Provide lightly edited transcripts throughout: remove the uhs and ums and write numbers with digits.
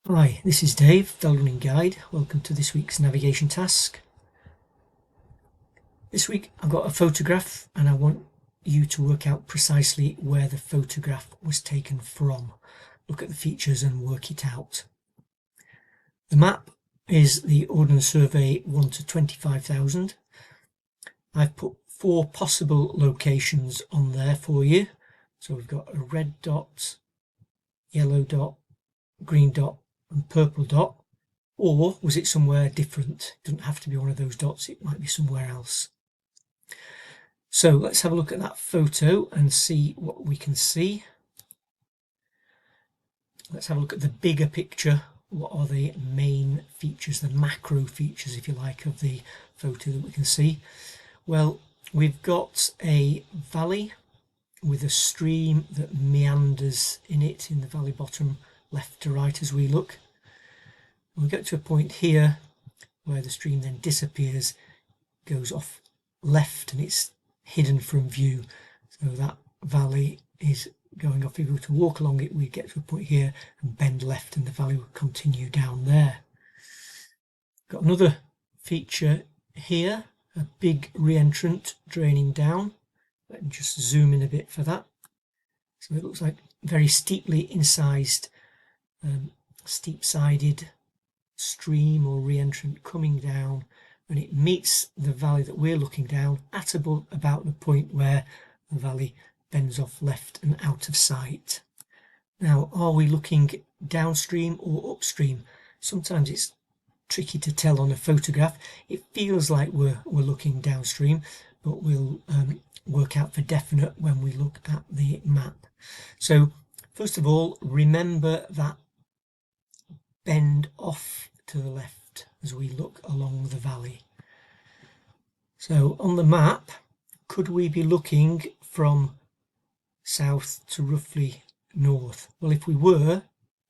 Hi, this is Dave, Veld Running Guide. Welcome to this week's navigation task. This week I've got a photograph and I want you to work out precisely where the photograph was taken from. Look at the features and work it out. The map is the Ordnance Survey 1 to 25,000. I've put 4 possible locations on there for you. So we've got a red dot, yellow dot, green dot and purple dot, or was it somewhere different? It doesn't have to be one of those dots, it might be somewhere else. So let's have a look at that photo and see what we can see. Let's have a look at the bigger picture. What are the main features, the macro features if you like, of the photo that we can see? Well, we've got a valley with a stream that meanders in it in the valley bottom left to right as we look. We'll get to a point here where the stream then disappears, goes off left and it's hidden from view. So that valley is going off. If we were to walk along it, we'd get to a point here and bend left and the valley will continue down there. Got another feature here, a big re-entrant draining down. Let me just zoom in a bit for that. So it looks like very steeply incised, steep-sided stream or re-entrant coming down, and it meets the valley that we're looking down at about the point where the valley bends off left and out of sight. Now, are we looking downstream or upstream? Sometimes it's tricky to tell on a photograph. It feels like we're looking downstream, but we'll work out for definite when we look at the map. So first of all, remember that bend off to the left as we look along the valley. So on the map, could we be looking from south to roughly north? Well, if we were,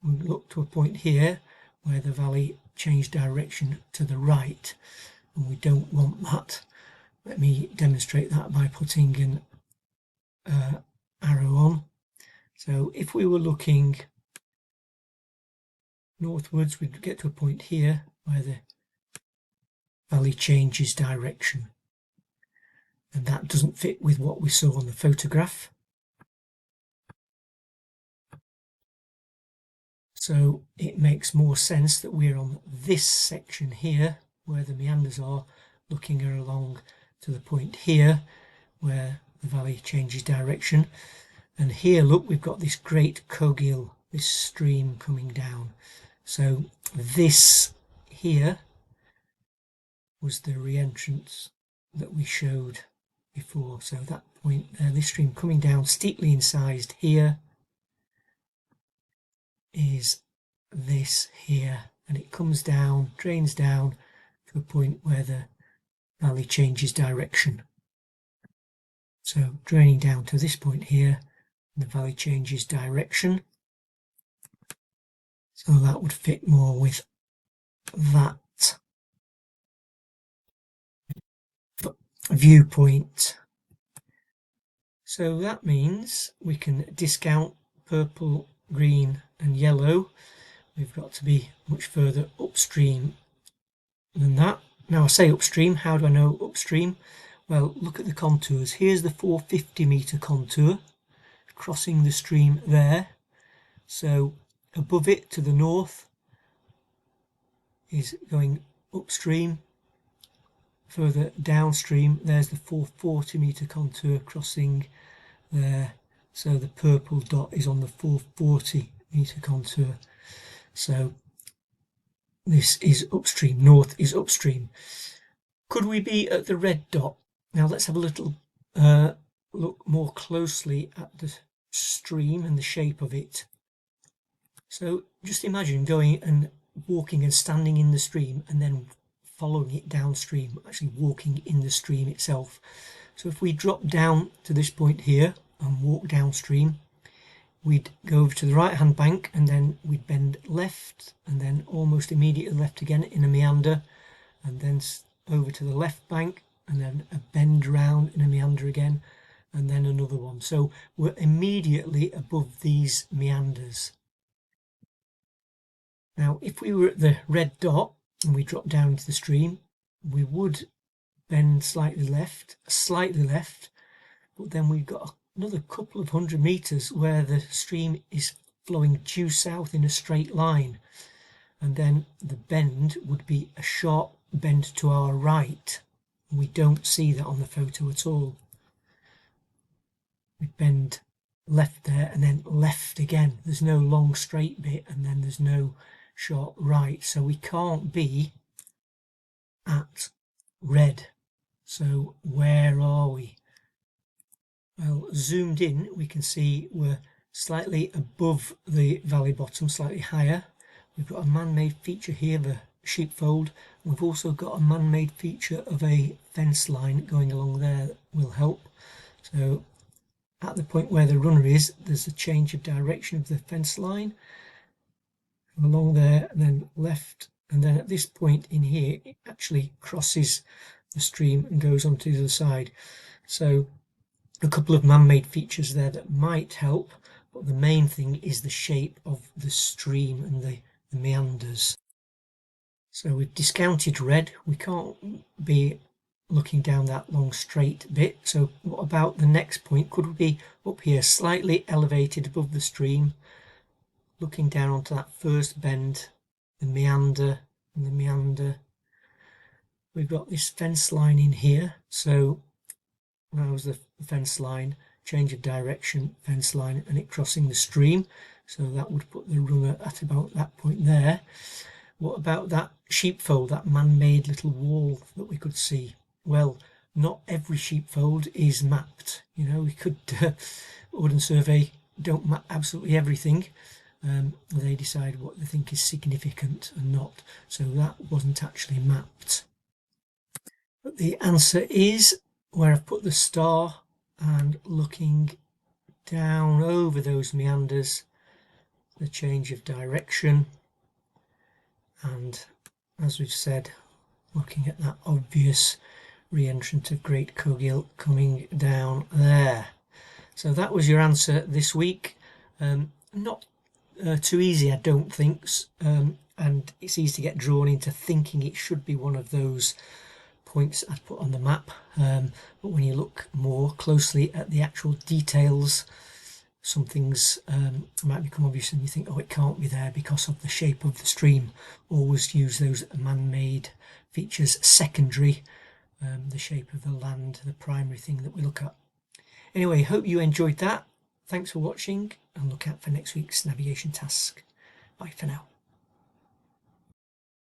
we'd look to a point here where the valley changed direction to the right, and we don't want that. Let me demonstrate that by putting an arrow on. So if we were looking northwards, we'd get to a point here where the valley changes direction, and that doesn't fit with what we saw on the photograph. So it makes more sense that we're on this section here where the meanders are, looking along to the point here where the valley changes direction. And here, look, we've got this great Cogill, this stream coming down. So this here was the re-entrance that we showed before. So that point there, this stream coming down steeply incised here, is this here, and it comes down, drains down to a point where the valley changes direction. So draining down to this point here, the valley changes direction. So that would fit more with that viewpoint. So that means we can discount purple, green and yellow. We've got to be much further upstream than that. Now I say upstream, how do I know upstream? Well, look at the contours. Here's the 450 metre contour crossing the stream there. So above it to the north is going upstream. Further downstream, there's the 440 metre contour crossing there. So the purple dot is on the 440 metre contour. So this is upstream, north is upstream. Could we be at the red dot? Now let's have a little look more closely at the stream and the shape of it. So just imagine going and walking and standing in the stream and then following it downstream, actually walking in the stream itself. So if we drop down to this point here and walk downstream, we'd go over to the right hand bank and then we'd bend left and then almost immediately left again in a meander, and then over to the left bank and then a bend round in a meander again, and then another one. So we're immediately above these meanders. Now if we were at the red dot and we drop down into the stream, we would bend slightly left, but then we've got another couple of 100 meters where the stream is flowing due south in a straight line, and then the bend would be a sharp bend to our right. We don't see that on the photo at all. We bend left there and then left again. There's no long straight bit and then there's no sharp right, so we can't be at red. So where are we? Well, zoomed in we can see we're slightly above the valley bottom, slightly higher. We've got a man-made feature here, the sheepfold. We've also got a man-made feature of a fence line going along there that will help. So at the point where the runner is, there's a change of direction of the fence line along there, and then left, and then at this point in here it actually crosses the stream and goes on to the other side. So a couple of man-made features there that might help, but the main thing is the shape of the stream and the meanders. So we've discounted red. We can't be looking down that long straight bit. So what about the next point? Could we be up here slightly elevated above the stream, looking down onto that first bend, the meander and the meander? We've got this fence line in here, so that was the fence line, change of direction, fence line, and it crossing the stream, so that would put the runner at about that point there. What about that sheepfold, that man-made little wall that we could see? Well, not every sheepfold is mapped. You know, we could Ordnance Survey don't map absolutely everything. They decide what they think is significant and not, so that wasn't actually mapped. But the answer is where I've put the star and looking down over those meanders, the change of direction, and as we've said, looking at that obvious re-entrant of Great Cogill coming down there. So that was your answer this week. Not too easy, I don't think, and it's easy to get drawn into thinking it should be one of those points I'd put on the map, but when you look more closely at the actual details, some things might become obvious and you think, oh, it can't be there because of the shape of the stream. Always use those man-made features secondary, the shape of the land, the primary thing that we look at. Anyway, hope you enjoyed that. Thanks for watching and look out for next week's navigation task. Bye for now.